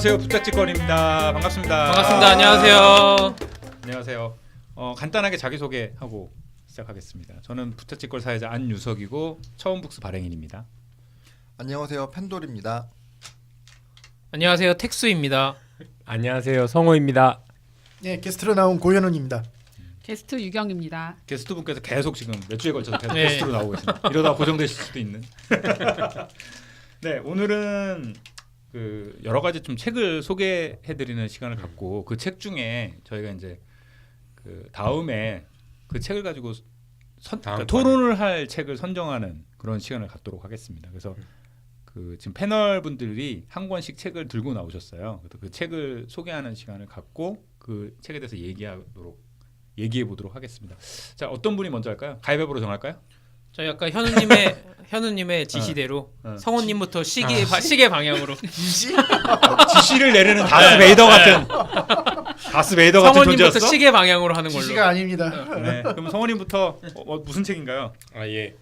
안녕하세요. 부잣집거리입니다. 반갑습니다. 반갑습니다. 안녕하세요. 안녕하세요. 간단하게 자기소개하고 시작하겠습니다. 저는 부잣집거리 사회자 안유석이고 처음북스 발행인입니다. 안녕하세요. 펜돌입니다. 안녕하세요. 택수입니다. 안녕하세요. 성호입니다. 네, 게스트로 나온 고현웅입니다. 게스트 유경입니다. 게스트분께서 계속 지금 몇 주에 걸쳐서 계속 네. 게스트로 나오고 계십니다. 이러다 고정되실 수도 있는. 네, 오늘은 그 여러 가지 좀 책을 소개해드리는 시간을 갖고 그 책 중에 저희가 이제 그 다음에 그 책을 가지고 그러니까 토론을 할 책을 선정하는 그런 시간을 갖도록 하겠습니다. 그래서 그 지금 패널 분들이 한 권씩 책을 들고 나오셨어요. 그래서 그 책을 소개하는 시간을 갖고 그 책에 대해서 얘기해 보도록 하겠습니다. 자, 어떤 분이 먼저 할까요? 가위바위보로 정할까요? 저희 아까 현우님의 지시대로 성호님부터 시계 방향으로 지시를 내리는 다스베이더 같은 다스베이더 같은 성호님부터 존재였어? 시계 방향으로 하는 걸로. 지시가 아닙니다. 네. 그럼 성원님부터 무슨 책인가요? 아 예.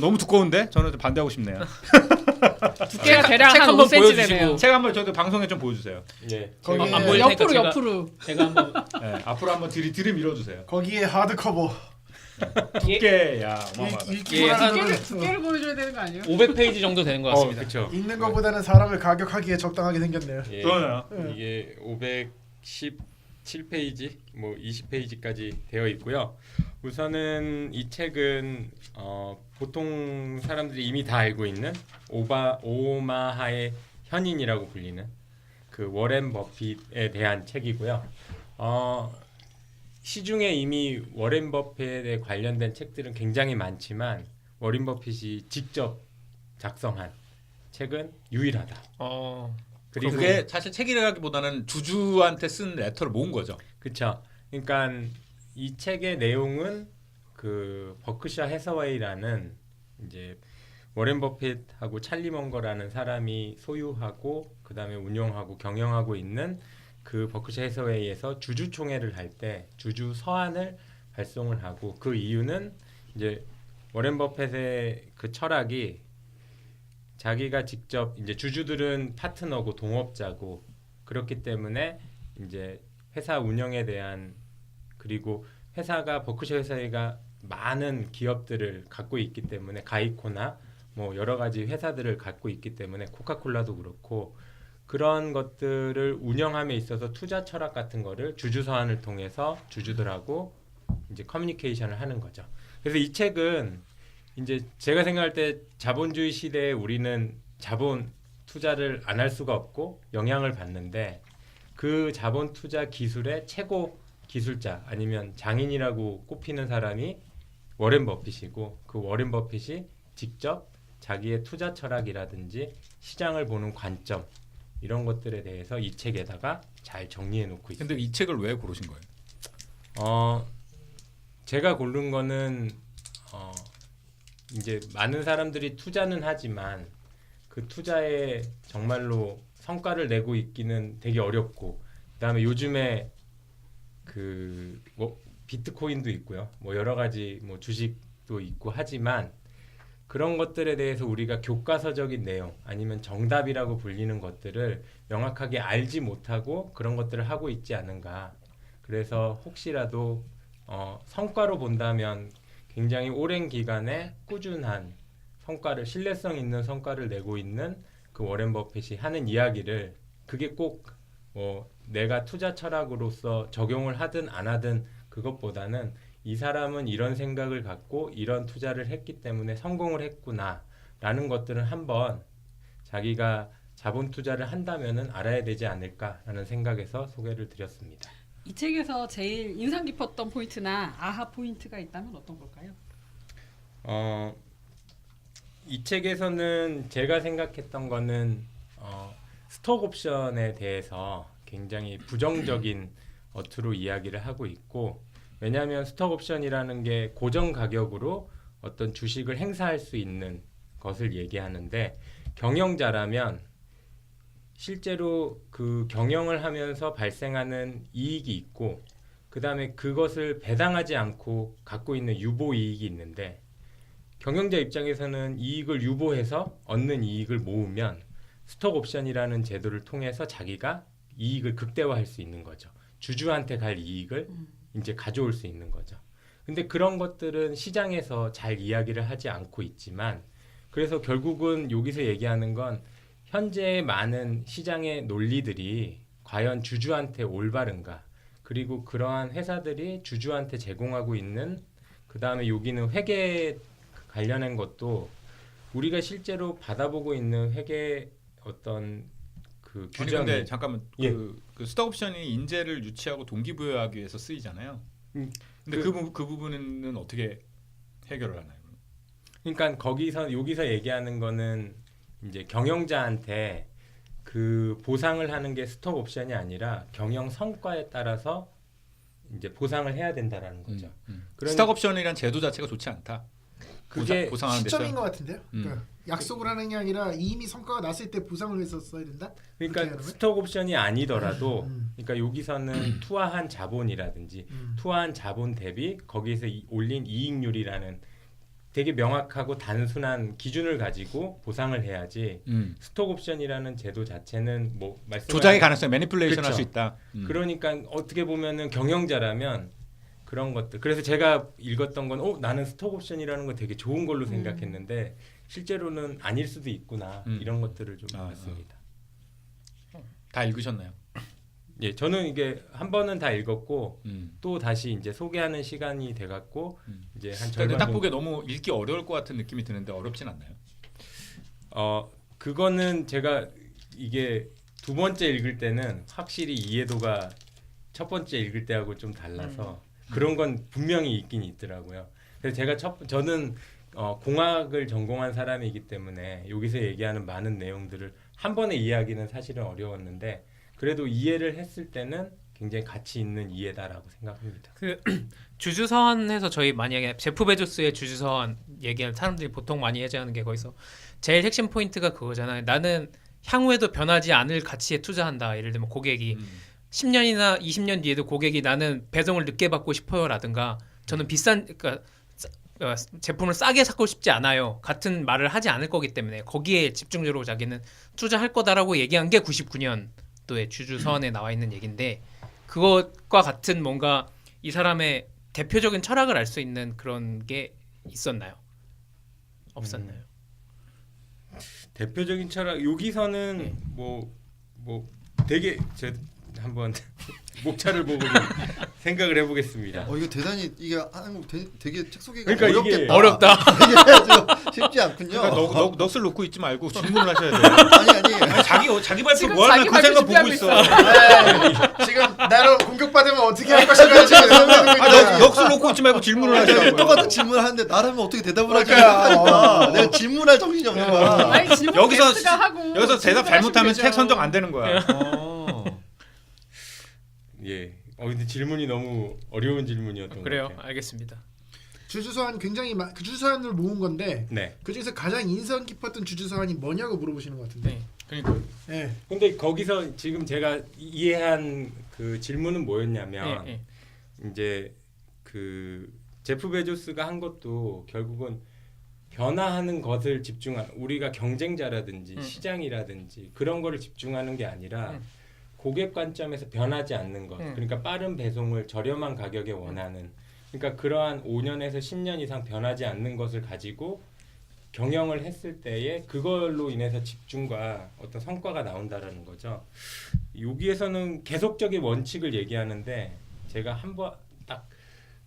너무 두꺼운데 저는 반대하고 싶네요. 두께가 대략 책 한 한번 5cm 보여주시고. 되네요. 책 한번 저도 방송에 좀 보여주세요. 예. 거기에 안 보일 테니까 옆으로. 제가 한번 네, 앞으로 한번 들이밀어주세요. 거기에 하드커버 두께야 어마어마하다. 읽기만 하는 두께를 보여줘야 되는 거 아니에요? 500페이지 정도 되는 것 같습니다. 그렇죠. 읽는 것보다는 사람을 가격하기에 적당하게 생겼네요. 예. 그러네요. 이게 517페이지, 뭐 20페이지까지 되어 있고요. 우선은 이 책은 보통 사람들이 이미 다 알고 있는 오마하의 현인이라고 불리는 그 워렌 버핏에 대한 책이고요. 시중에 이미 워렌 버핏에 관련된 책들은 굉장히 많지만 워렌 버핏이 직접 작성한 책은 유일하다. 그리고 그게 사실 책이라기보다는 주주한테 쓴 레터를 모은 거죠. 그렇죠. 그러니까 이 책의 내용은 그 버크셔 해서웨이라는 이제 워렌 버핏하고 찰리 먼거라는 사람이 소유하고 그다음에 운영하고 경영하고 있는 그 버크셔 해서웨이에서 주주총회를 할 때 주주 서한을 발송을 하고, 그 이유는 이제 워렌 버핏의 그 철학이 자기가 직접 이제 주주들은 파트너고 동업자고 그렇기 때문에 이제 회사 운영에 대한, 그리고 회사가 버크셔 회사가 많은 기업들을 갖고 있기 때문에 가이코나 뭐 여러 가지 회사들을 갖고 있기 때문에 코카콜라도 그렇고 그런 것들을 운영함에 있어서 투자 철학 같은 거를 주주 서한을 통해서 주주들하고 이제 커뮤니케이션을 하는 거죠. 그래서 이 책은 이제 제가 생각할 때 자본주의 시대에 우리는 자본 투자를 안 할 수가 없고 영향을 받는데, 그 자본 투자 기술의 최고 기술자 아니면 장인이라고 꼽히는 사람이 워렌 버핏이고, 그 워렌 버핏이 직접 자기의 투자 철학이라든지 시장을 보는 관점 이런 것들에 대해서 이 책에다가 잘 정리해 놓고 있습니다. 근데 이 책을 왜 고르신 거예요? 제가 고른 거는 이제 많은 사람들이 투자는 하지만 그 투자에 정말로 성과를 내고 있기는 되게 어렵고, 그다음에 요즘에 그 뭐 비트코인도 있고요, 뭐 여러 가지 뭐 주식도 있고 하지만 그런 것들에 대해서 우리가 교과서적인 내용 아니면 정답이라고 불리는 것들을 명확하게 알지 못하고 그런 것들을 하고 있지 않은가. 그래서 혹시라도 성과로 본다면 굉장히 오랜 기간에 꾸준한 성과를, 신뢰성 있는 성과를 내고 있는 그 워렌 버핏이 하는 이야기를, 그게 꼭 뭐 내가 투자 철학으로서 적용을 하든 안 하든 그것보다는 이 사람은 이런 생각을 갖고 이런 투자를 했기 때문에 성공을 했구나라는 것들은 한번 자기가 자본 투자를 한다면은 알아야 되지 않을까라는 생각에서 소개를 드렸습니다. 이 책에서 제일 인상 깊었던 포인트나 아하 포인트가 있다면 어떤 걸까요? 이 책에서는 제가 생각했던 거는 스톡 옵션에 대해서 굉장히 부정적인 어투로 이야기를 하고 있고, 왜냐하면 스톡 옵션이라는 게 고정 가격으로 어떤 주식을 행사할 수 있는 것을 얘기하는데, 경영자라면 실제로 그 경영을 하면서 발생하는 이익이 있고 그 다음에 그것을 배당하지 않고 갖고 있는 유보 이익이 있는데, 경영자 입장에서는 이익을 유보해서 얻는 이익을 모으면 스톡 옵션이라는 제도를 통해서 자기가 이익을 극대화할 수 있는 거죠. 주주한테 갈 이익을 이제 가져올 수 있는 거죠. 근데 그런 것들은 시장에서 잘 이야기를 하지 않고 있지만 그래서 결국은 여기서 얘기하는 건 현재 많은 시장의 논리들이 과연 주주한테 올바른가 그리고 그러한 회사들이 주주한테 제공하고 있는 그 다음에 여기는 회계 관련한 것도 우리가 실제로 받아보고 있는 회계 어떤 그 아니 규정이 근데 잠깐만 예. 그 스톡옵션이 인재를 유치하고 동기부여하기 위해서 쓰이잖아요. 근데 그 부분은 어떻게 해결을 하나요? 그러니까 여기서 얘기하는 거는 이제 경영자한테 그 보상을 하는 게 스톡 옵션이 아니라 경영 성과에 따라서 이제 보상을 해야 된다라는 거죠. 스톡옵션이란 제도 자체가 좋지 않다. 그게 보상하는 시점인 데서 것 같은데요. 그러니까 약속을 하는 게 아니라 이미 성과가 났을 때 보상을 해서 써야 된다. 그렇게 그러니까 하는 스톡 옵션이 아니더라도 음. 그러니까 여기서는 투하한 자본이라든지 투하한 자본 대비 거기에서 올린 이익률이라는 되게 명확하고 단순한 기준을 가지고 보상을 해야지 스톡 옵션이라는 제도 자체는 뭐 조작의 가능성, 매니플레이션 할 그쵸. 수 있다. 그러니까 어떻게 보면은 경영자라면 그런 것들 그래서 제가 읽었던 건 나는 스톡 옵션이라는 거 되게 좋은 걸로 생각했는데 실제로는 아닐 수도 있구나 이런 것들을 좀 봤습니다. 다 읽으셨나요? 예, 저는 이게 한 번은 다 읽었고 음. 또 다시 이제 소개하는 시간이 돼갖고 이제 한 근데 절반 딱 정도- 보기에 너무 읽기 어려울 것 같은 느낌이 드는데 어렵진 않나요? 그거는 제가 이게 두 번째 읽을 때는 확실히 이해도가 첫 번째 읽을 때하고 좀 달라서 그런 건 분명히 있긴 있더라고요. 그래서 제가 저는 공학을 전공한 사람이기 때문에 여기서 얘기하는 많은 내용들을 한 번에 이해하기는 사실은 어려웠는데 그래도 이해를 했을 때는 굉장히 가치 있는 이해다라고 생각합니다. 그 주주서한에서 저희 만약에 제프 베조스의 주주서한 얘기하는 사람들이 보통 많이 해제하는 게 거기서 제일 핵심 포인트가 그거잖아요. 나는 향후에도 변하지 않을 가치에 투자한다. 예를 들면 고객이 10년이나 20년 뒤에도 고객이 나는 배송을 늦게 받고 싶어요라든가 저는 비싼 그러니까 제품을 싸게 사고 싶지 않아요. 같은 말을 하지 않을 거기 때문에 거기에 집중적으로 자기는 투자할 거다라고 얘기한 게 99년도에 주주서한에 나와 있는 얘기인데 그것과 같은 뭔가 이 사람의 대표적인 철학을 알 수 있는 그런 게 있었나요? 없었나요? 대표적인 철학 여기서는 뭐 되게 저 한번 목차를 보고 좀 생각을 해보겠습니다. 이거 대단히 이게 하는 거 되게 책 소개가 그러니까 이게 어렵겠다. 어렵다. 이게 좀 쉽지 않군요. 그러니까 넋을 놓고 있지 말고 질문을 하셔야 돼요. 아니. 자기 발표 지금 뭐 하나 자기 그 생각 발표 보고 준비하고 있어. 지금 나로 공격받으면 어떻게 할 것인가 지금 생각하고 있다. 넋을 놓고 있지 말고 질문을 하시라고. 똑같은 질문을 하는데 나라면 어떻게 대답을 하지 그러니까. 생각하니까 내가 질문할 정신이 없는 거야. 아니 질문 여기서 게스트가 하고 여기서 대답 잘못하면 질문하시면 책 선정 안 되는 거야. 예. 근데 질문이 너무 어려운 질문이었던 것 그래요. 같아요. 알겠습니다. 주주서한 굉장히 그 주주서한을 모은 건데 네. 그 중에서 가장 인상 깊었던 주주서한이 뭐냐고 물어보시는 것 같은데. 네. 그러니까 예. 근데 거기서 지금 제가 이해한 그 질문은 뭐였냐면 예, 예. 이제 그 제프 베조스가 한 것도 결국은 변화하는 것을 우리가 경쟁자라든지 시장이라든지 그런 거를 집중하는 게 아니라 고객 관점에서 변하지 않는 것 그러니까 빠른 배송을 저렴한 가격에 원하는 그러니까 그러한 5년에서 10년 이상 변하지 않는 것을 가지고 경영을 했을 때에 그걸로 인해서 집중과 어떤 성과가 나온다라는 거죠. 여기에서는 계속적인 원칙을 얘기하는데 제가 한번 딱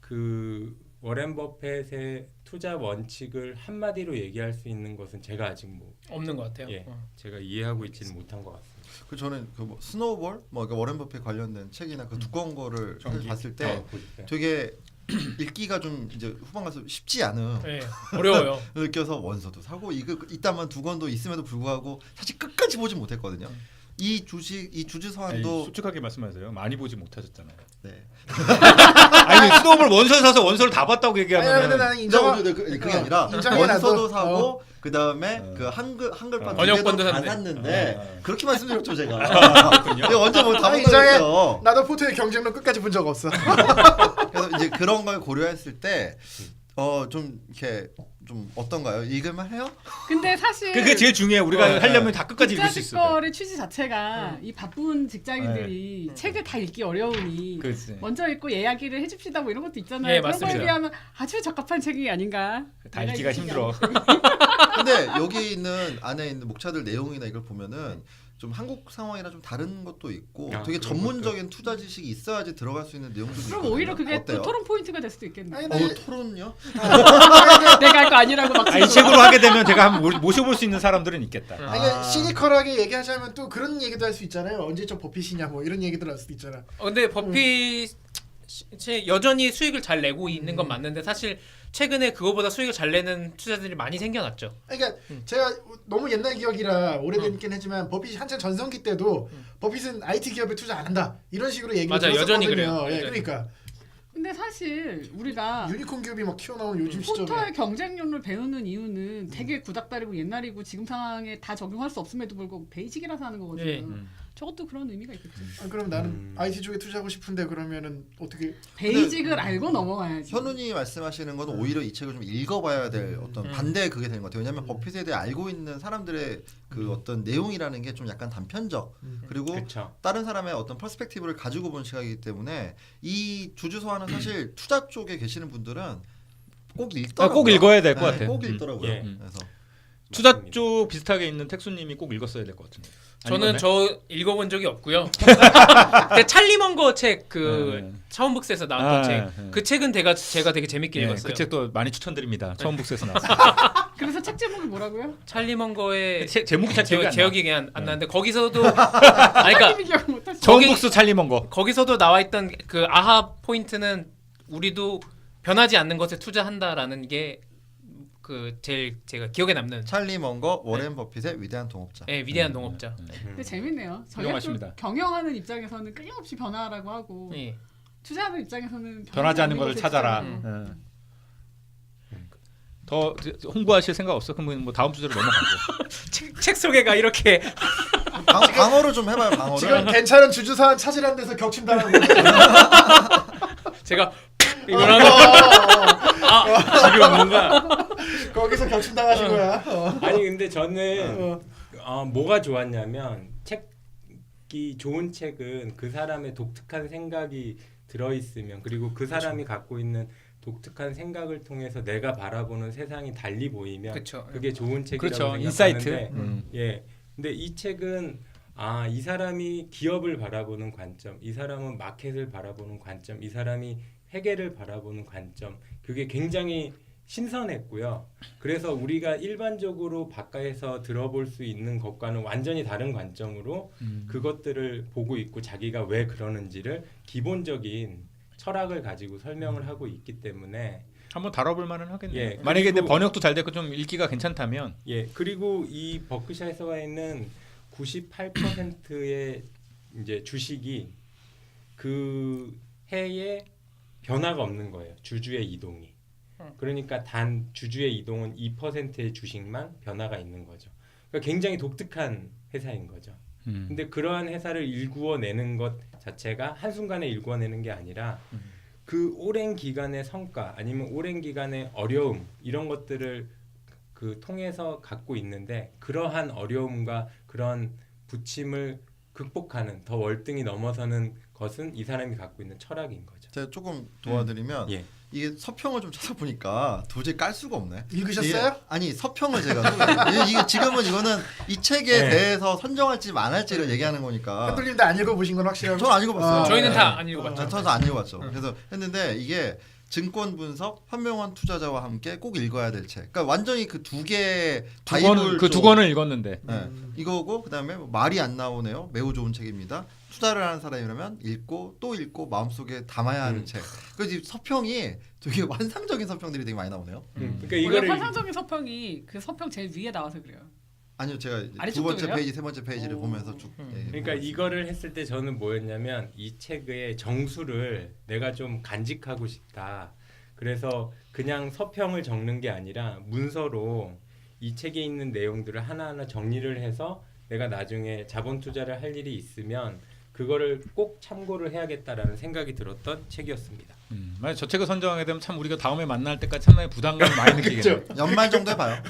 그 워렌 버핏의 투자 원칙을 한마디로 얘기할 수 있는 것은 제가 아직 없는 것 같아요. 제가 이해하고 있지는 못한 것 같습니다. 그 저는 그 스노우볼 그러니까 워렌 버핏 관련된 책이나 그 두꺼운 거를 봤을 때 보실까요? 되게 읽기가 좀 이제 후반 가서 쉽지 않은 네. 어려워요. 느껴서 원서도 사고 이거 이따만 두 권도 있음에도 불구하고 사실 끝까지 보지 못했거든요. 이 주주서한도 솔직하게 말씀하세요. 많이 보지 못하셨잖아요. 네. 아니 스노우볼 원서 사서 원서를 다 봤다고 아니 근데 얘기하면 나는 인정. 그게 아니라 인정해, 원서도 나도. 사고 그 다음에 그 한글판 번역본도 다 샀네. 샀는데 그렇게 말씀드렸죠 제가. 내가 언제 다 아니, 인정해. 본다고했어. 나도 포트의 경쟁력 끝까지 본 적 없어. 그래서 이제 그런 걸 고려했을 때 좀 이렇게 좀 어떤가요? 읽을만 해요? 근데 사실 그게 제일 중요해. 우리가 네. 하려면 다 끝까지 읽을 수 있어. 거의 취지 자체가 이 바쁜 직장인들이 책을 다 읽기 어려우니 그렇지. 먼저 읽고 이야기를 해줍시다 뭐 이런 것도 있잖아요. 예, 그런 거에 맞습니다. 비하면 아주 적합한 책이 아닌가. 다 내가 읽기가 읽기 힘들어. 근데 여기 있는 안에 있는 목차들 내용이나 이걸 보면은 좀 한국 상황이랑 좀 다른 것도 있고 아, 되게 그런 전문적인 투자 지식이 있어야지 들어갈 수 있는 내용들도 그럼 있거든요. 오히려 그게 어때요? 또 토론 포인트가 될 수도 있겠네. 아니, 토론요? 내가 할 거 아니라고 막. 이 책으로 하게 되면 제가 한번 모셔볼 수 있는 사람들은 있겠다. 아니, 그러니까 시니컬하게 얘기하자면 또 그런 얘기도 할 수 있잖아요. 언제적 버핏이냐 뭐 이런 얘기들 할 수도 있잖아. 근데 버핏 여전히 수익을 잘 내고 있는 건 맞는데 사실 최근에 그거보다 수익을 잘 내는 투자들이 많이 생겨났죠. 그러니까 제가 너무 옛날 기억이라 오래됐긴 했지만 버핏이 한참 전성기 때도 버핏은 IT 기업에 투자 안 한다 이런 식으로 얘기를 맞아, 들었었거든요. 여전히 그래요. 예, 여전히. 그러니까 근데 사실 우리가 유니콘 기업이 막 튀어나오는 요즘 시점에 포털 경쟁률을 배우는 이유는 되게 구닥다리고 옛날이고 지금 상황에 다 적용할 수 없음에도 불구하고 베이직이라서 하는 거거든요. 예. 저것도 그런 의미가 있겠죠. 아, 그럼 나는 IT 쪽에 투자하고 싶은데 그러면은 어떻게 베이직을 알고 넘어가야지. 현우님 말씀하시는 건 오히려 이 책을 좀 읽어봐야 될 어떤 반대 그게 되는 것 같아요. 왜냐하면 버핏에 대해 알고 있는 사람들의 그 어떤 내용이라는 게 좀 약간 단편적 그리고 그렇죠. 다른 사람의 어떤 퍼스펙티브를 가지고 본 시각이기 때문에 이 주주서화는 사실 투자 쪽에 계시는 분들은 꼭 읽더라고요. 꼭 읽어야 될 것 네, 같아. 꼭 읽더라고요. 예. 그래서 투자 맞습니다. 쪽 비슷하게 있는 택수님이 꼭 읽었어야 될 것 같은데. 저는 저 읽어본 적이 없고요. 근데 찰리 먼거 책 그 처음북스에서 나왔던 책 그 책은 제가 되게 재밌게 읽었어요. 그 책도 많이 추천드립니다. 처음 북스에서 나왔어. 그래서 책 제목이 뭐라고요? 찰리 먼거의 제목이 잘 기억이 안 나. 제목이 안 나는데 거기서도 아니 그러니까 기억 못했어. 처음 거기- 북스 찰리먼 거. 거기서도 나와 있던 그 아하 포인트는 우리도 변하지 않는 것에 투자한다라는 게 그 제일 제가 기억에 남는 찰리 먼거, 워렌 버핏의 위대한 동업자. 위대한 동업자. 근데 재밌네요. 저희가 또 훌륭하십니다. 경영하는 입장에서는 끊임없이 변화라고 하고 예. 투자하는 입장에서는 변하지 않는 것을 것에 찾아라. 투자하고. 더 홍보하실 생각 없어? 그러면 뭐 다음 주제로 넘어가고. 책 소개가 이렇게 방어를 좀 해봐요. 방어를. 지금 괜찮은 주주사안 찾으라는 데서 격침당하는 거예요. 제가 이걸 하면 지금 뭔가 거기서 격침당하신 거야. 아니 근데 저는 뭐가 좋았냐면 책이 좋은 책은 그 사람의 독특한 생각이 들어있으면 그리고 그 사람이 갖고 있는 독특한 생각을 통해서 내가 바라보는 세상이 달리 보이면 그쵸. 그게 좋은 책이라고 그렇죠. 생각하는데 인사이트. 예. 근데 이 책은 이 사람이 기업을 바라보는 관점, 이 사람은 마켓을 바라보는 관점, 이 사람이 회계를 바라보는 관점, 그게 굉장히 신선했고요. 그래서 우리가 일반적으로 바깥에서 들어볼 수 있는 것과는 완전히 다른 관점으로 그것들을 보고 있고 자기가 왜 그러는지를 기본적인 철학을 가지고 설명을 하고 있기 때문에 한번 다뤄볼 만은 하겠네요. 예, 만약에 근데 그리고- 번역도 잘 됐고 좀 읽기가 괜찮다면 예, 그리고 이 버크셔 해서와이는 98%의 이제 주식이 그 해에 변화가 없는 거예요. 주주의 이동이. 그러니까 단 주주의 이동은 2%의 주식만 변화가 있는 거죠. 그러니까 굉장히 독특한 회사인 거죠. 근데 그러한 회사를 일구어내는 것 자체가 한순간에 일구어내는 게 아니라 그 오랜 기간의 성과 아니면 오랜 기간의 어려움 이런 것들을 그 통해서 갖고 있는데 그러한 어려움과 그런 부침을 극복하는 더 월등히 넘어서는 것은 이 사람이 갖고 있는 철학인 거죠. 제가 조금 도와드리면 예. 이게 서평을 좀 찾아보니까 도저히 깔 수가 없네. 읽으셨어요? 이게, 아니 서평을 제가 이게 지금은 이거는 이 책에 네. 대해서 선정할지 안 할지를 얘기하는 거니까. 한돌님도 안 읽어보신 건 확실하고. 저는 안 읽어봤어요. 저희는 네. 다 안 읽어봤죠. 저도 안 읽어봤죠. 그래서 했는데 이게 증권 분석, 현명한 투자자와 함께 꼭 읽어야 될 책. 그러니까 완전히 그 두 개의 바이블 그 두 쪽. 권을 읽었는데 네. 이거고 그다음에 뭐 말이 안 나오네요. 매우 좋은 책입니다. 투자를 하는 사람이라면 읽고 또 읽고 마음속에 담아야 하는 책. 그래서 이 서평이 되게 환상적인 서평들이 되게 많이 나오네요. 그러니까 원래 이거를 환상적인 서평이 그 서평 제일 위에 나와서 그래요. 아니요, 제가 이제 두 아래쪽도 번째 그래요? 페이지, 세 번째 페이지를 오. 보면서 쭉. 예, 그러니까 보고 이거를 했을 때 저는 뭐였냐면 이 책의 정수를 내가 좀 간직하고 싶다. 그래서 그냥 서평을 적는 게 아니라 문서로 이 책에 있는 내용들을 하나하나 정리를 해서 내가 나중에 자본 투자를 할 일이 있으면 그거를 꼭 참고를 해야겠다라는 생각이 들었던 책이었습니다. 만약 저 책을 선정하게 되면 참 우리가 다음에 만날 때까지 상당히 부담감을 많이 느끼겠네요. 연말 정도 해봐요.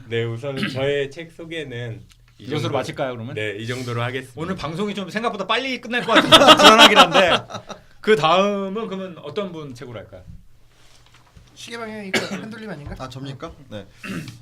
네, 우선 저의 책 소개는 이것으로 마칠까요 그러면? 네, 이 정도로 하겠습니다. 오늘 방송이 좀 생각보다 빨리 끝날 것 같아서 불안하긴 한데 그 다음은 그러면 어떤 분 책으로 할까요? 시계 방향이 흔들림 아닌가? 아 접니까? 네.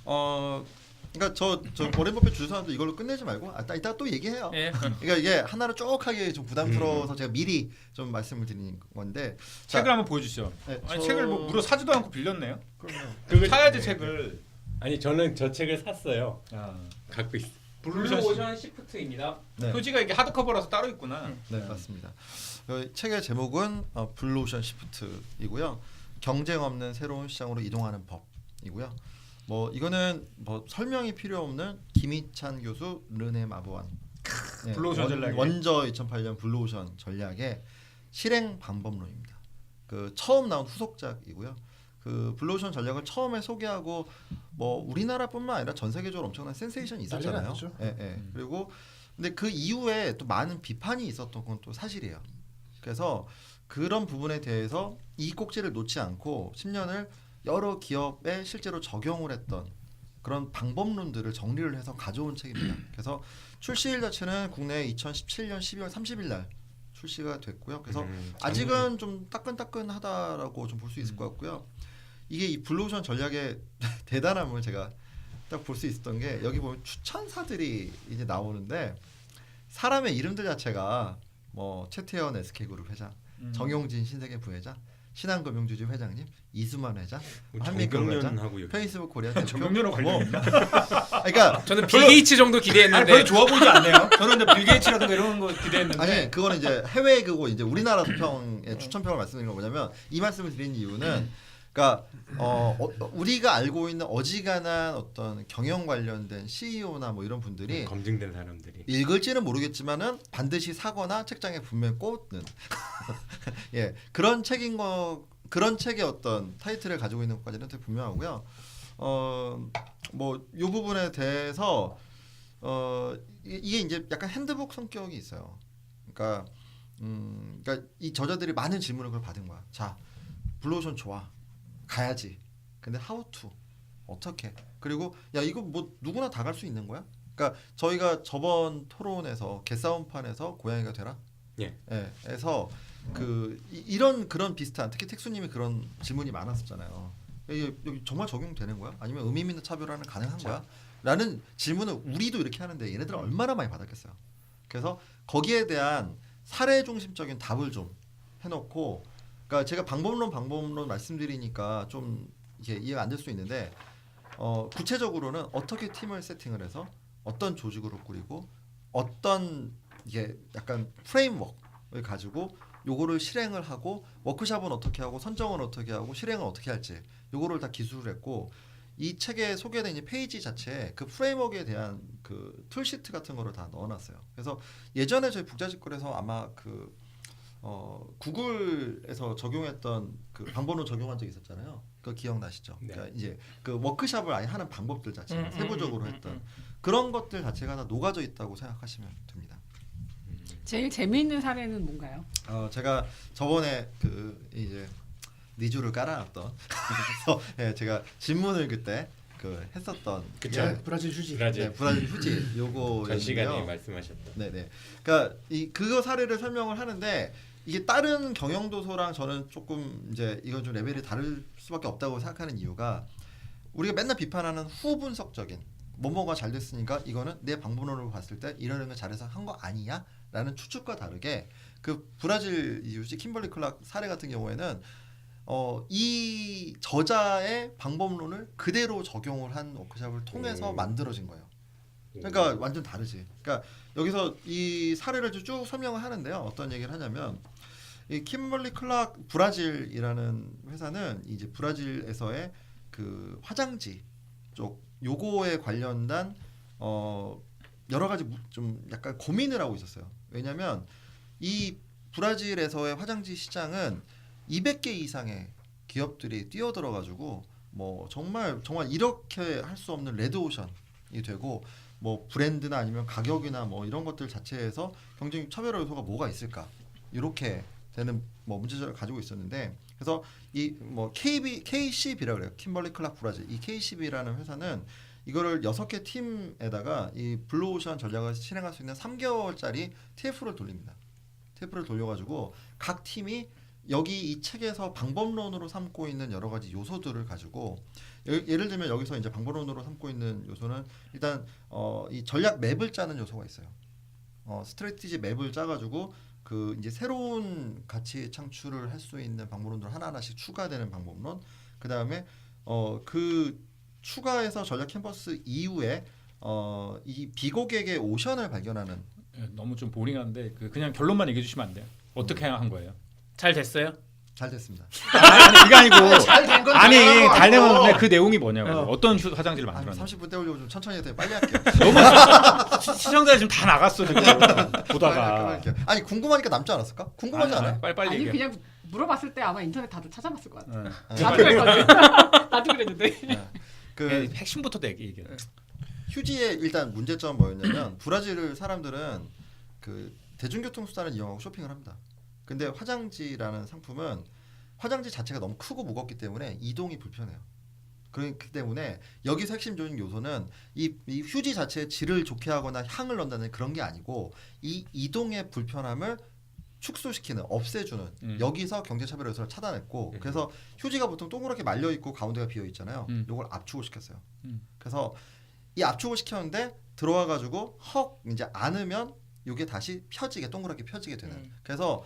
그러니까 저 워렌 버핏 주사도 이걸로 끝내지 말고 이따 또 얘기해요. 예. 그러니까 이게 하나로 쭉 하기 좀 부담스러워서 제가 미리 좀 말씀을 드리는 건데 책을 한번 보여주시죠. 네, 아니, 책을 뭐 무려 사지도 않고 빌렸네요. 그럼요. 사야지 책을. 아니 저는 저 책을 샀어요. 아, 갖고 있어. 블루오션 시프트입니다. 네. 표지가 이게 하드커버라서 따로 있구나. 네, 맞습니다. 책의 제목은 블루오션 시프트이고요. 경쟁 없는 새로운 시장으로 이동하는 법이고요. 뭐 이거는 뭐 설명이 필요 없는 김희찬 교수 르네 마부완 블루오션 전략의. 원저 2008년 블루오션 전략의 실행 방법론입니다. 그 처음 나온 후속작이고요. 그 블루오션 전략을 처음에 소개하고 뭐 우리나라뿐만 아니라 전 세계적으로 엄청난 센세이션이 있었잖아요. 난리가 났죠. 예. 그리고 근데 그 이후에 또 많은 비판이 있었던 건 또 사실이에요. 그래서 그런 부분에 대해서 이 꼭지를 놓지 않고 10년을 여러 기업에 실제로 적용을 했던 그런 방법론들을 정리를 해서 가져온 책입니다. 그래서 출시일 자체는 국내에 2017년 12월 30일 날 출시가 됐고요. 그래서 아직은 좀 따끈따끈하다라고 좀 볼 수 있을 것 같고요. 이게 이 블루오션 전략의 대단함을 제가 딱 볼 수 있었던 게 여기 보면 추천사들이 이제 나오는데 사람의 이름들 자체가 뭐 최태원 SK그룹 회장, 정용진 신세계 부회장, 신한금융주주 회장님, 이수만 회장, 한미금 회장, 정경련하고 여기. 페이스북 코리아 대표. 정경련은 관련 있나? 그러니까 저는 빌 게이츠 정도 아니 기대했는데 별로 좋아 보이지 않네요. 저는 이제 빌 게이츠라든가 이런 거 기대했는데. 아니 그거는 이제 해외 그거 이제 우리나라 수평의 추천평을 말씀드리는 건 뭐냐면 이 말씀을 드린 이유는 그러니까 우리가 알고 있는 어지간한 어떤 경영 관련된 CEO나 뭐 이런 분들이 검증된 사람들이 읽을지는 모르겠지만은 반드시 사거나 책장에 분명히 꽂는 예 그런 책인 거 그런 책의 어떤 타이틀을 가지고 있는 것까지는 되게 분명하고요. 뭐 이 부분에 대해서 이게 이제 약간 핸드북 성격이 있어요. 그러니까 이 저자들이 많은 질문을 그걸 받은 거야. 자, 블루오션 좋아. 가야지. 근데 how to 어떻게? 그리고 야 이거 뭐 누구나 다 갈 수 있는 거야? 그러니까 저희가 저번 토론에서 개싸움판에서 고양이가 되라. 예. 에서 그 이런 그런 비슷한 특히 택수님이 그런 질문이 많았었잖아요. 여기 정말 적용되는 거야? 아니면 의미 있는 차별화는 가능한 거야? 라는 질문을 우리도 이렇게 하는데 얘네들은 얼마나 많이 받았겠어요. 그래서 거기에 대한 사례 중심적인 답을 좀 해놓고 그러니까 제가 방법론 말씀드리니까 좀 이게 이해가 안 될 수 있는데 구체적으로는 어떻게 팀을 세팅을 해서 어떤 조직으로 꾸리고 어떤 이게 약간 프레임워크를 가지고 요거를 실행을 하고 워크숍은 어떻게 하고 선정은 어떻게 하고 실행은 어떻게 할지 요거를 다 기술을 했고 이 책에 소개된 이 페이지 자체에 그 프레임워크에 대한 그 툴시트 같은 거를 다 넣어놨어요. 그래서 예전에 저희 북자직구에서 아마 그 구글에서 적용했던 그 방법론 적용한 적 있었잖아요. 그거 기억나시죠? 네. 그러니까 이제 그 워크숍을 아예 하는 방법들 자체 세부적으로 했던 음. 그런 것들 자체가 다 녹아져 있다고 생각하시면 됩니다. 제일 재미있는 사례는 뭔가요? 제가 저번에 그 이제 니주를 깔아놨던 그래서 예, 제가 질문을 그때 그 했었던 그쵸. 예, 브라질 휴지. 브라질 브라질 휴지 요거 전 시간에 말씀하셨던. 네네. 그러니까 그거 사례를 설명을 하는데 이게 다른 경영 도서랑 저는 조금 이제 이건 좀 레벨이 다를 수밖에 없다고 생각하는 이유가 우리가 맨날 비판하는 후분석적인 뭐뭐가 잘 됐으니까 이거는 내 방법론으로 봤을 때 이런 거 잘해서 한 거 아니야? 라는 추측과 다르게 그 브라질 유지 킴벌리 클락 사례 같은 경우에는 이 저자의 방법론을 그대로 적용을 한 워크숍을 통해서 만들어진 거예요. 그러니까 완전 다르지. 그러니까 여기서 이 사례를 쭉 설명을 하는데요. 어떤 얘기를 하냐면 이 킴벌리 클락 브라질이라는 회사는 이제 브라질에서의 그 화장지 쪽 요거에 관련된 여러 가지 좀 약간 고민을 하고 있었어요. 왜냐하면 이 브라질에서의 화장지 시장은 200개 이상의 기업들이 뛰어들어가지고 뭐 정말 이렇게 할 수 없는 레드오션이 되고 뭐 브랜드나 아니면 가격이나 뭐 이런 것들 자체에서 경쟁 차별화 요소가 뭐가 있을까? 이렇게 되는 뭐 문제점을 가지고 있었는데 그래서 이 뭐 KCB라고 그래요. 킴벌리 클락 브라질. 이 KCB라는 회사는 이거를 6개 팀에다가 이 블루오션 전략을 실행할 수 있는 3개월짜리 TF를 돌립니다. TF를 돌려가지고 각 팀이 여기 이 책에서 방법론으로 삼고 있는 여러 가지 요소들을 가지고 예를 들면 여기서 이제 방법론으로 삼고 있는 요소는 일단 이 전략 맵을 짜는 요소가 있어요. 스트래티지 맵을 짜가지고 그 이제 새로운 가치 창출을 할 수 있는 방법론들 하나하나씩 추가되는 방법론. 그 다음에 그 추가해서 전략 캠퍼스 이후에 이 비고객의 오션을 발견하는. 너무 좀 보링한데 그냥 결론만 얘기해 주시면 안 돼요? 어떻게 한 거예요? 잘 됐어요? 잘 됐습니다. 아니 그게 아니고 잘된 건 아니 잘하는 거 잘 같고. 되는데 그 내용이 뭐냐고. 어. 어떤 화장지를 한 만들었는지. 30분 때우려고 좀 천천히 해도 빨리 할게요. 시청자 지금 다 나갔어 지금 보다가. 할게요. 아니 궁금하니까 남지 않았을까? 궁금하지 않아요? 빨리 아니 얘기해. 그냥 물어봤을 때 아마 인터넷 다들 찾아봤을 것 같아. 응. 나도 그랬거든. 나도 그랬는데. 그 핵심부터 얘기해. 휴지의 일단 문제점은 뭐였냐면 브라질 사람들은 그 대중교통 수단을 이용하고 쇼핑을 합니다. 근데 화장지라는 상품은 화장지 자체가 너무 크고 무겁기 때문에 이동이 불편해요. 그렇기 때문에 여기서 핵심적인 요소는 이 휴지 자체의 질을 좋게 하거나 향을 넣는다는 그런 게 아니고 이 이동의 불편함을 축소시키는 없애주는 여기서 경제차별 요소를 차단했고 그래서 휴지가 보통 동그랗게 말려 있고 가운데가 비어 있잖아요. 요걸 압축을 시켰어요. 그래서 이 압축을 시켰는데 들어와 가지고 헉 이제 안으면 요게 다시 펴지게 동그랗게 펴지게 되는. 그래서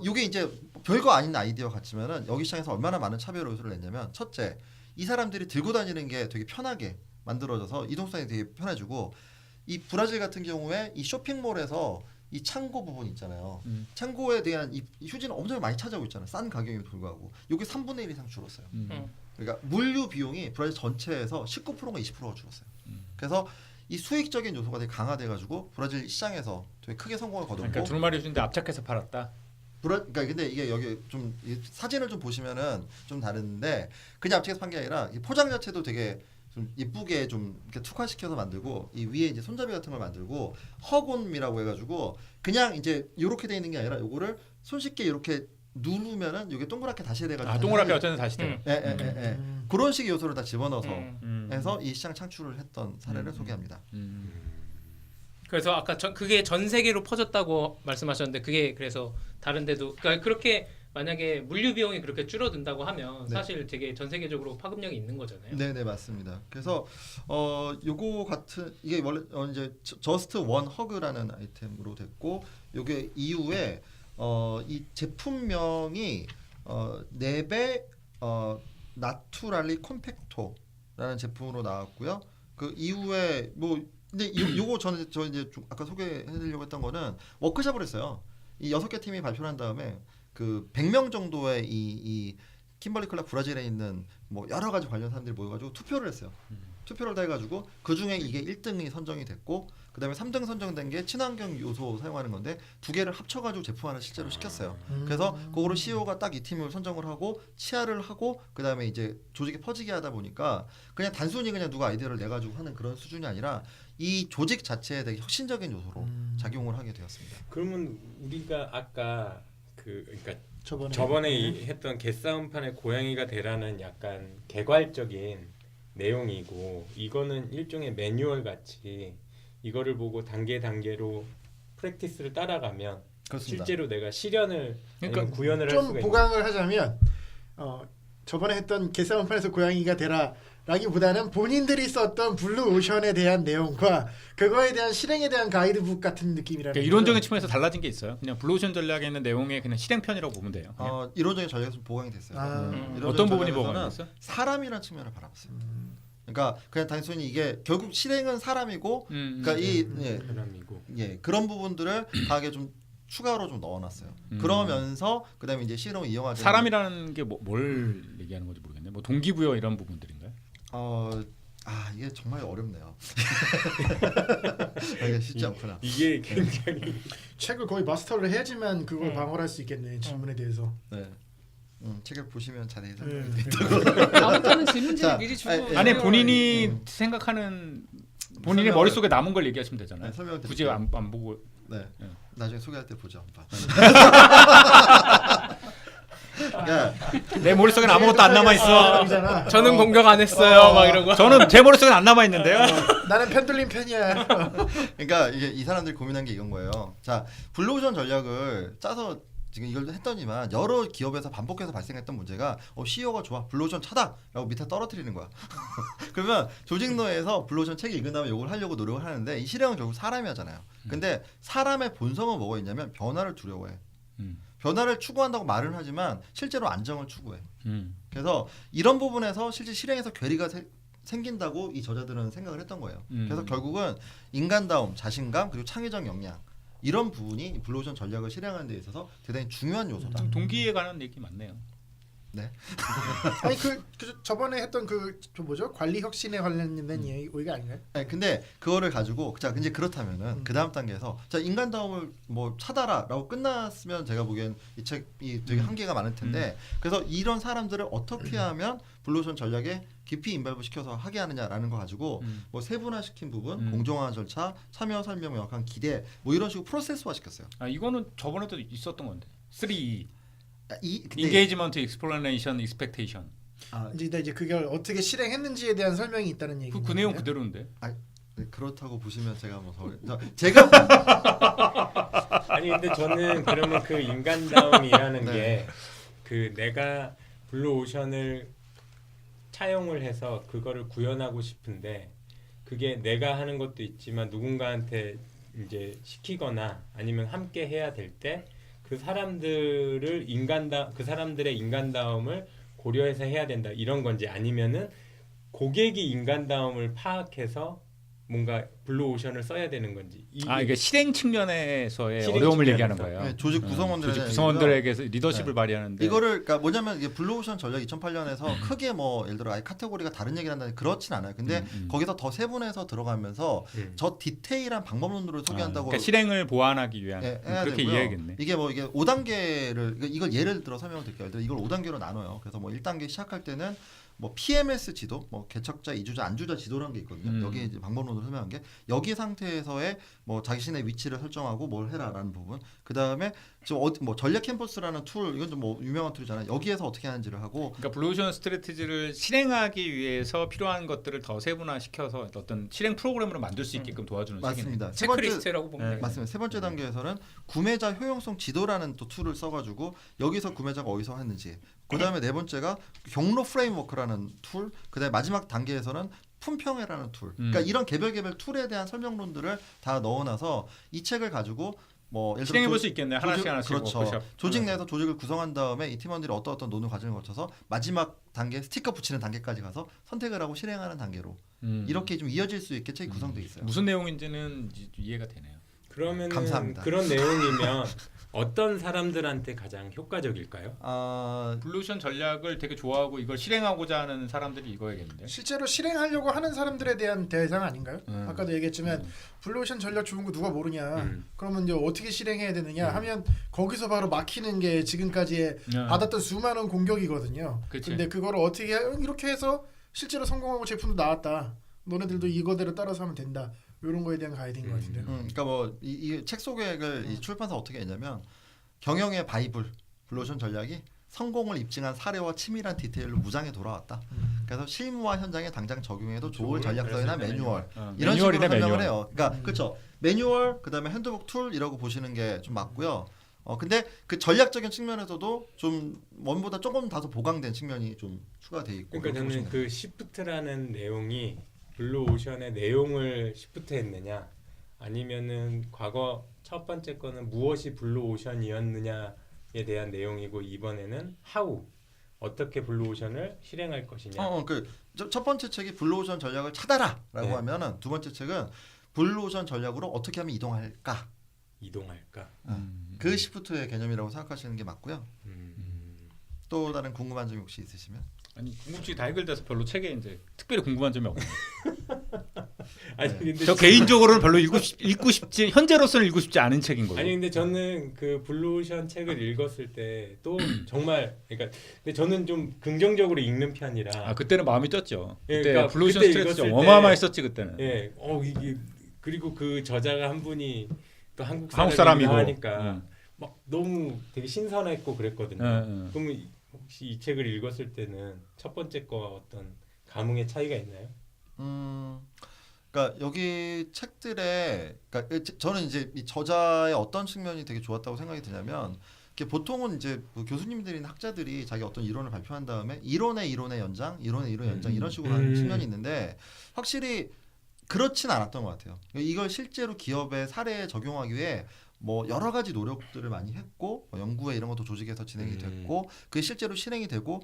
요게 이제 별거 아닌 아이디어 같지만은 여기 시장에서 얼마나 많은 차별 요소를 냈냐면 첫째 이 사람들이 들고 다니는 게 되게 편하게 만들어져서 이동수단이 되게 편해지고 이 브라질 같은 경우에 이 쇼핑몰에서 이 창고 부분 있잖아요. 창고에 대한 이 휴지는 엄청 많이 찾아오고 있잖아요. 싼 가격임에도 불구하고 요게 3분의 1 이상 줄었어요. 그러니까 물류 비용이 브라질 전체에서 19%가 20%가 줄었어요. 그래서 이 수익적인 요소가 되게 강화돼가지고 브라질 시장에서 되게 크게 성공을 거뒀고. 그러니까 두루마리 휴지인데 압착해서 팔았다. 그러니까 근데 이게 여기 좀 사진을 좀 보시면은 좀 다른데 그냥 압착해서 판 게 아니라 이 포장 자체도 되게 좀 예쁘게 좀 이렇게 투과시켜서 만들고 이 위에 이제 손잡이 같은 걸 만들고 허곤이라고 해가지고 그냥 이제 이렇게 돼 있는 게 아니라 요거를 손쉽게 이렇게 누르면은 이게 동그랗게 다시 돼가지고 동그랗게 어쩌면 다시 돼요. 예. 그런 식의 요소를 다 집어넣어서 음. 해서 이 시장 창출을 했던 사례를 소개합니다. 그래서 아까 그게 전 세계로 퍼졌다고 말씀하셨는데 그게 그래서 다른 데도 그러니까 그렇게 만약에 물류 비용이 그렇게 줄어든다고 하면 네. 사실 되게 전 세계적으로 파급력이 있는 거잖아요. 네 맞습니다. 그래서 요거 같은 이게 원래 이제 저스트 원 허그라는 아이템으로 됐고 요게 이후에 이 제품명이 네베 나투랄리 콤팩토라는 제품으로 나왔고요. 그 이후에 뭐 근데 요거 저 이제 좀 아까 소개해드리려고 했던 거는 워크숍을 했어요. 이 6개 팀이 발표를 한 다음에 그 100명 정도의 이 킴벌리 클락 브라질에 있는 뭐 여러 가지 관련 사람들이 모여가지고 투표를 했어요. 투표를 다 해가지고 그 중에 이게 1등이 선정이 됐고 그 다음에 3등 선정된 게 친환경 요소 사용하는 건데 두 개를 합쳐가지고 제품 하나 실제로 시켰어요. 그래서 그거로 CEO가 딱 이 팀을 선정을 하고 치아를 하고 그 다음에 이제 조직에 퍼지게 하다 보니까 그냥 단순히 그냥 누가 아이디어를 내가지고 하는 그런 수준이 아니라 이 조직 자체에 되게 혁신적인 요소로 작용을 하게 되었습니다. 그러면 우리가 아까 그러니까 저번에 했던 개싸움판의 고양이가 되라는 약간 개괄적인 내용이고 이거는 일종의 매뉴얼 같이 이거를 보고 단계로 프랙티스를 따라가면 그렇습니다. 실제로 내가 실현을 아니면 구현을 할 좀 수가 보강을 하자면 저번에 했던 개싸움판에서 고양이가 되라라기보다는 본인들이 썼던 블루 오션에 대한 내용과 그거에 대한 실행에 대한 가이드북 같은 느낌이라는 그러니까 이론적인 측면에서 달라진 게 있어요. 그냥 블루오션 전략에 있는 내용의 그냥 실행편이라고 보면 돼요. 이론적인 전략에서 보강이 됐어요. 이론적인 어떤 부분이 전략에서는 보강이 됐어요? 사람이라는 측면을 바라봤어요. 그러니까 그냥 단순히 이게 결국 실행은 사람이고, 그러니까 사람이고 그런 부분들을 강하게 좀 추가로 좀 넣어놨어요. 그러면서 그다음에 이제 실험을 이용하자. 사람이라는 게 뭘 얘기하는 건지 모르겠네. 뭐 동기부여 이런 부분들인가요? 이게 정말 어렵네요. 이게 쉽지 않구나. 이게 굉장히 책을 거의 마스터를 해야지만 그걸 방어할 수 있겠네 질문에 대해서. 네. 책을 보시면 자세히 네. 설명이 돼 있다고. 다음부터는 질문지를 자, 미리 주고. 아니 본인이 생각하는 본인의 설명을- 머릿속에 남은 걸 얘기하시면 되잖아요. 설명 굳이 안 보고. 네. 나중에 소개할 때 보죠. 야, 내 머릿속엔 아무것도 안 남아 있어. 잖아. 저는 공격 안 했어요. 막 이런 거. 저는 제 머릿속엔 안 남아 있는데요. 나는 펜들린 팬이야. 그러니까 이게 이 사람들이 고민한 게 이건 거예요. 자, 블루오션 전략을 짜서 지금 이걸 했더니만 여러 기업에서 반복해서 발생했던 문제가 CEO가 좋아 블루오션 차다라고 밑에 떨어뜨리는 거야. 그러면 조직 내에서 블루오션 책 읽은 다음에 이걸 하려고 노력을 하는데 이 실행은 결국 사람이 하잖아요. 근데 사람의 본성은 뭐가 있냐면 변화를 두려워해. 변화를 추구한다고 말은 하지만 실제로 안정을 추구해. 그래서 이런 부분에서 실제 실행에서 괴리가 생긴다고 이 저자들은 생각을 했던 거예요. 그래서 결국은 인간다움, 자신감 그리고 창의적 역량 이런 부분이 블루오션 전략을 실행하는 데 있어서 대단히 중요한 요소다. 동기에 관한 얘기 많네요. 네. 아니 그 저번에 했던 저 뭐죠? 관리 혁신에 관련된 얘기가 아닌가요? 아니, 근데 그거를 가지고 자 이제 그렇다면은 그 다음 단계에서 자 인간다움을 뭐 찾아라라고 끝났으면 제가 보기엔 이 책이 되게 한계가 많을 텐데 그래서 이런 사람들을 어떻게 하면 블루오션 전략에 깊이 인발부 시켜서 하게 하느냐라는 거 가지고 뭐 세분화시킨 부분, 공정화 절차, 참여 설명 명확한 기대 뭐 이런 식으로 프로세스화 시켰어요. 아 이거는 저번에도 있었던 건데. 3E. 근데 Engagement, Explanation, Expectation. 이제 그걸 어떻게 실행했는지에 대한 설명이 있다는 얘기. 그 내용 그대로인데. 네, 그렇다고 보시면 제가 뭐 제가 아니 근데 저는 그러면 그 인간다움이라는 게 그 내가 블루오션을 차용을 해서 그거를 구현하고 싶은데 그게 내가 하는 것도 있지만 누군가한테 이제 시키거나 아니면 함께 해야 될 때 그 사람들을 그 사람들의 인간다움을 고려해서 해야 된다 이런 건지 아니면은 고객이 인간다움을 파악해서 뭔가 블루오션을 써야 되는 건지 이게 실행 측면에서의 실행 어려움을 측면에서. 얘기하는 거예요. 네, 조직 구성원들에게서 리더십을 발휘하는데 이거를 그러니까 뭐냐면 이게 블루오션 전략 2008년에서 크게 뭐 예를 들어 아예 카테고리가 다른 얘기를 한다는 그렇진 않아요. 근데 거기서 더 세분해서 들어가면서 저 디테일한 방법론으로 소개한다고 그러니까 실행을 보완하기 위한 해야 그렇게 되고요. 이해하겠네. 이게 뭐 이게 5단계를 이걸 예를 들어 설명을 드릴게요. 예를 들어 이걸 5단계로 나눠요. 그래서 뭐 1단계 시작할 때는 뭐 PMS 지도, 뭐 개척자, 이주자, 안주자 지도라는 게 있거든요. 여기 이제 방법론으로 설명한 게 여기 상태에서의 뭐 자신의 위치를 설정하고 뭘 해라라는 부분. 그 다음에 뭐 전략 캠퍼스라는 툴 이건 좀 뭐 유명한 툴이잖아요. 여기에서 어떻게 하는지를 하고. 그러니까 블루오션 스트래티지를 실행하기 위해서 필요한 것들을 더 세분화시켜서 어떤 실행 프로그램으로 만들 수 있게끔 도와주는 맞습니다. 책이네. 세 번째 체크리스트라고 보면 되겠네요. 맞습니다. 세 번째 단계에서는 구매자 효용성 지도라는 또 툴을 써가지고 여기서 구매자가 어디서 했는지. 그 다음에 네 번째가 경로 프레임워크라는 툴. 그 다음에 마지막 단계에서는 품평회라는 툴. 그러니까 이런 개별 툴에 대한 설명론들을 다 넣어놔서 이 책을 가지고 뭐 예를 들어 실행해 볼 수 있겠네. 하나씩 하나씩. 그렇죠. 워크숍. 조직 내에서 조직을 구성한 다음에 이 팀원들이 어떤 논의 과정을 거쳐서 마지막 단계 스티커 붙이는 단계까지 가서 선택을 하고 실행하는 단계로 이렇게 좀 이어질 수 있게 책이 구성돼 있어요. 무슨 내용인지는 이해가 되네요. 그러면 감사합니다. 그런 내용이면 어떤 사람들한테 가장 효과적일까요? 블루오션 전략을 되게 좋아하고 이걸 실행하고자 하는 사람들이 이거야겠는데. 실제로 실행하려고 하는 사람들에 대한 대상 아닌가요? 아까도 얘기했지만 블루오션 전략 좋은 거 누가 모르냐. 그러면 이제 어떻게 실행해야 되느냐 하면 거기서 바로 막히는 게 지금까지의 받았던 수많은 공격이거든요. 그치. 근데 그거를 어떻게 이렇게 해서 실제로 성공하고 제품도 나왔다. 너네들도 이거대로 따라서 하면 된다. 이런 거에 대한 가이드인 것 같은데요. 그러니까 뭐 이 책 소개를 이 출판사 어떻게 했냐면 경영의 바이블 블루오션 전략이 성공을 입증한 사례와 치밀한 디테일로 무장해 돌아왔다. 그래서 실무와 현장에 당장 적용해도 좋을 전략서이나 매뉴얼 이런 식으로 설명을 해요. 그러니까 그렇죠. 매뉴얼 그다음에 핸드북 툴이라고 보시는 게 좀 맞고요. 근데 그 전략적인 측면에서도 좀 원보다 조금 다소 보강된 측면이 좀 추가돼 있고. 그러니까 저는 그 시프트라는 내용이 블루오션의 내용을 시프트했느냐 아니면은 과거 첫 번째 거는 무엇이 블루오션이었느냐에 대한 내용이고 이번에는 how 어떻게 블루오션을 실행할 것이냐. 첫 번째 책이 블루오션 전략을 찾아라라고 하면은 두 번째 책은 블루오션 전략으로 어떻게 하면 이동할까. 그 시프트의 개념이라고 생각하시는 게 맞고요. 또 다른 궁금한 점이 혹시 있으시면? 아니 궁금증이 다 해결돼서 별로 책에 이제 특별히 궁금한 점이 없네요. 아니 근데 저 개인적으로는 별로 읽고 싶지 현재로서는 읽고 싶지 않은 책인 거예요. 아니 근데 저는 그 블루오션 책을 읽었을 때 또 정말 그러니까 근데 저는 좀 긍정적으로 읽는 편이라 그때는 마음이 떴죠. 예, 그때 그러니까 블루오션 그때 스트레스 읽었을 때 어마어마했었지 그때는. 예, 이게 그리고 그 저자가 한 분이 또 한국 사람이고 하니까 막 너무 되게 신선했고 그랬거든요. 그러면 혹시 이 책을 읽었을 때는 첫 번째 거와 어떤 감흥의 차이가 있나요? 그러니까 여기 책들에 그러니까 저는 이제 이 저자의 어떤 측면이 되게 좋았다고 생각이 드냐면 이게 보통은 이제 그 교수님들이나 학자들이 자기 어떤 이론을 발표한 다음에 이론의 연장, 이론의 연장 이런 식으로 하는 측면이 있는데 확실히 그렇진 않았던 것 같아요. 이걸 실제로 기업의 사례에 적용하기 위해 뭐 여러 가지 노력들을 많이 했고 뭐 연구회 이런 것도 조직에서 진행이 됐고 그게 실제로 실행이 되고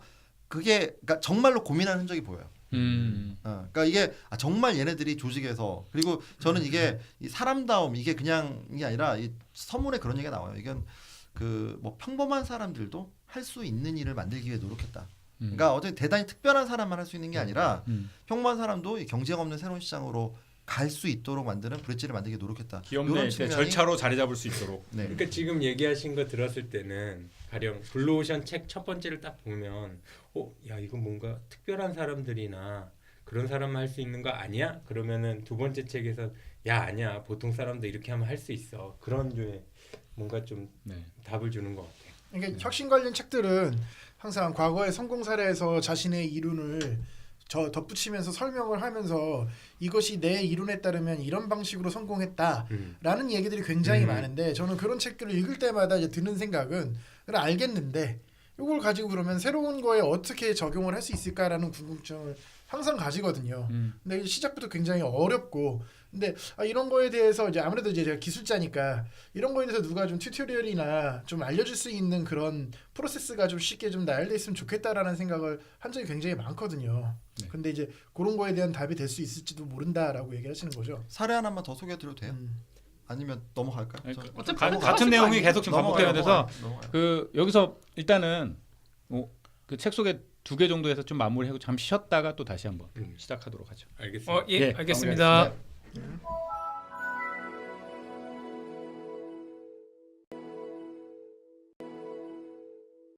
그게 그러니까 정말로 고민하는 흔적이 보여요. 그러니까 이게 정말 얘네들이 조직에서 그리고 저는 이게 이 사람다움 이게 그냥이 아니라 이 서문에 그런 얘기가 나와요. 이건 그 뭐 평범한 사람들도 할 수 있는 일을 만들기 위해 노력했다. 그러니까 어떤 대단히 특별한 사람만 할 수 있는 게 아니라 평범한 사람도 이 경쟁 없는 새로운 시장으로 갈 수 있도록 만드는 브릿지를 만들기 위해 노력했다. 기업 내 절차로 자리 잡을 수 있도록. 네. 그러니까 지금 얘기하신 거 들었을 때는 가령 블루오션 책 첫 번째를 딱 보면 야 이건 뭔가 특별한 사람들이나 그런 사람만 할 수 있는 거 아니야? 그러면은 두 번째 책에서 야 아니야 보통 사람도 이렇게 하면 할 수 있어. 그런 류의 뭔가 좀 답을 주는 것 같아요. 그러니까 혁신 관련 책들은 항상 과거의 성공 사례에서 자신의 이론을 덧붙이면서 설명을 하면서 이것이 내 이론에 따르면 이런 방식으로 성공했다라는 얘기들이 굉장히 많은데 저는 그런 책들을 읽을 때마다 이제 드는 생각은 그래 알겠는데 이걸 가지고 그러면 새로운 거에 어떻게 적용을 할 수 있을까라는 궁금증을 항상 가지거든요. 근데 시작부터 굉장히 어렵고 근데 이런 거에 대해서 이제 아무래도 이제 제가 기술자니까 이런 거에 대해서 누가 좀 튜토리얼이나 좀 알려줄 수 있는 그런 프로세스가 좀 쉽게 좀 나열돼 있으면 좋겠다라는 생각을 한 적이 굉장히 많거든요. 근데 이제 그런 거에 대한 답이 될 수 있을지도 모른다라고 얘기하시는 거죠. 사례 하나만 더 소개해드려도 돼요? 아니면 넘어갈까요? 어차피 같은 내용이 계속 지금 반복되는 데서 넘어가요. 그 여기서 일단은 그 책 소개 2개 정도 해서 좀 마무리하고 잠시 쉬었다가 또 다시 한번 시작하도록 하죠. 알겠습니다. 예, 알겠습니다. 마무리하겠습니다.